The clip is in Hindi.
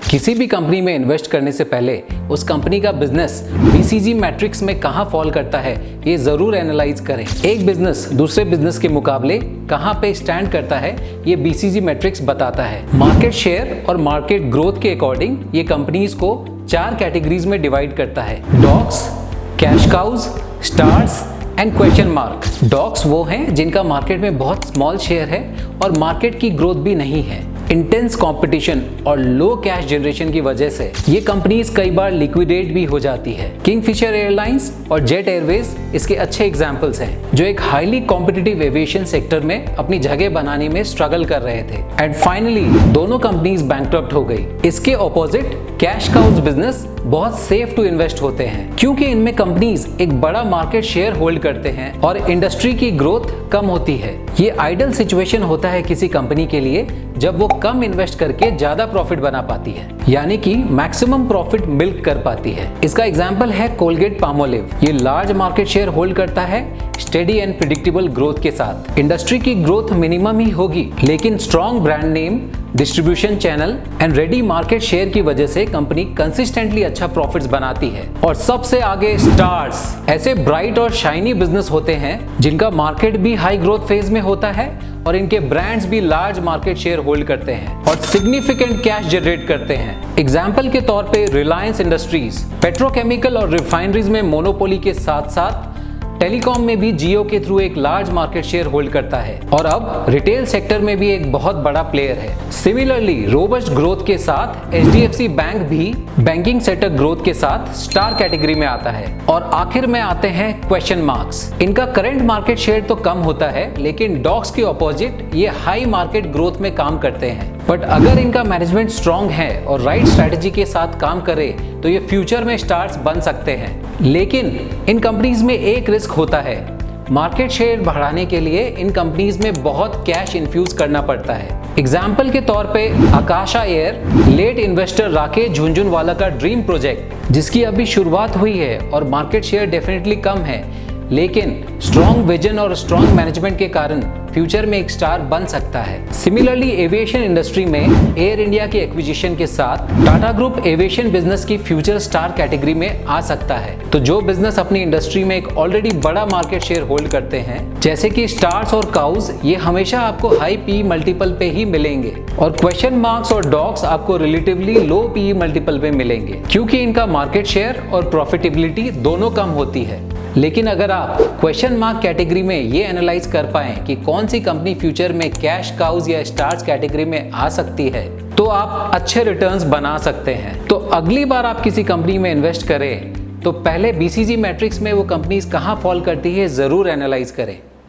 किसी भी कंपनी में इन्वेस्ट करने से पहले उस कंपनी का बिजनेस बीसीजी मैट्रिक्स में कहां फॉल करता है ये जरूर एनालाइज करें। एक बिजनेस दूसरे बिजनेस के मुकाबले कहां पे स्टैंड करता है ये बीसीजी मैट्रिक्स बताता है। मार्केट शेयर और मार्केट ग्रोथ के अकॉर्डिंग ये कंपनीज को 4 कैटेगरीज में डिवाइड करता है: dogs, cash cows, stars and question mark. Dogs वो हैं जिनका मार्केट में बहुत स्मॉल शेयर है और मार्केट की ग्रोथ भी नहीं है। इंटेंस कंपटीशन और लो कैश जनरेशन की वजह से ये कंपनीज कई बार लिक्विडेट भी हो जाती है। किंगफिशर एयरलाइंस और जेट एयरवेज इसके अच्छे एग्जांपल्स हैं, जो एक हाईली कॉम्पिटिटिव एविएशन सेक्टर में अपनी जगह बनाने में स्ट्रगल कर रहे थे एंड फाइनली दोनों कंपनीज बैंकरप्ट हो गई। इसके ऑपोजिट कैश काउज बिजनेस बहुत सेफ टू इन्वेस्ट होते हैं, क्योंकि इनमें कंपनीज एक बड़ा मार्केट शेयर होल्ड करते हैं और इंडस्ट्री की ग्रोथ कम होती है। ये आइडल सिचुएशन होता है किसी कंपनी के लिए जब वो कम इन्वेस्ट करके ज्यादा प्रॉफिट बना पाती है, यानी कि मैक्सिमम प्रॉफिट मिल्क कर पाती है। इसका एग्जांपल है कोलगेट पामोलिव। ये लार्ज मार्केट शेयर होल्ड करता है स्टेडी एंड प्रिडिक्टेबल ग्रोथ के साथ। इंडस्ट्री की ग्रोथ मिनिमम ही होगी, लेकिन strong brand name, distribution channel and ready market share की वजह से कंपनी कंसिस्टेंटली अच्छा प्रॉफिट्स बनाती है। और सबसे आगे स्टार्स। ऐसे ब्राइट और शाइनी बिजनेस होते हैं जिनका मार्केट भी हाई ग्रोथ फेज में होता है और इनके ब्रांड्स भी लार्ज मार्केट शेयर होल्ड करते हैं और सिग्निफिकेंट कैश जनरेट करते हैं। एग्जाम्पल के तौर पे रिलायंस इंडस्ट्रीज पेट्रोकेमिकल और रिफाइनरीज में मोनोपोली के साथ साथ टेलीकॉम में भी जियो के थ्रू एक लार्ज मार्केट शेयर होल्ड करता है और अब रिटेल सेक्टर में भी एक बहुत बड़ा प्लेयर है। सिमिलरली रोबस्ट ग्रोथ के साथ एचडीएफसी बैंक भी बैंकिंग सेक्टर ग्रोथ के साथ स्टार कैटेगरी में आता है। और आखिर में आते हैं क्वेश्चन मार्क्स। इनका करंट मार्केट शेयर तो कम होता है, लेकिन डॉग्स के ऑपोजिट ये हाई मार्केट ग्रोथ में काम करते हैं। बट अगर इनका मैनेजमेंट स्ट्रॉन्ग है और राइट स्ट्रैटेजी के साथ काम करे तो ये फ्यूचर में स्टार्स बन सकते हैं। लेकिन इन कंपनीज में एक रिस्क होता है, मार्केट शेयर बढ़ाने के लिए इन कंपनीज में बहुत कैश इन्फ्यूज करना पड़ता है। एग्जाम्पल के तौर पे Akasa air late investor Rakesh Jhunjhunwala का ड्रीम प्रोजेक्ट, जिसकी अभी शुरुआत हुई है और मार्केट शेयर डेफिनेटली कम है, लेकिन स्ट्रॉन्ग विजन और स्ट्रॉन्ग मैनेजमेंट के कारण फ्यूचर में एक स्टार बन सकता है। सिमिलरली एविएशन इंडस्ट्री में एयर इंडिया के एक्विजिशन के साथ टाटा ग्रुप एविएशन बिजनेस की फ्यूचर स्टार कैटेगरी में आ सकता है। तो जो बिजनेस अपनी इंडस्ट्री में एक ऑलरेडी बड़ा मार्केट शेयर होल्ड करते हैं, जैसे कि स्टार्स और काउज, ये हमेशा आपको हाई पी मल्टीपल पे ही मिलेंगे और क्वेश्चन मार्क्स और डॉग्स आपको रिलेटिवली लो पी मल्टीपल पे मिलेंगे, क्योंकि इनका मार्केट शेयर और प्रॉफिटेबिलिटी दोनों कम होती है। लेकिन अगर आप क्वेश्चन मार्क कैटेगरी में ये एनालाइज कर पाएं कि कौन सी कंपनी फ्यूचर में कैश काउज या स्टार्स कैटेगरी में आ सकती है, तो आप अच्छे रिटर्न्स बना सकते हैं। तो अगली बार आप किसी कंपनी में इन्वेस्ट करें तो पहले बीसीजी मैट्रिक्स में वो कंपनीज कहां फॉल करती है जरूर एनालाइज करें।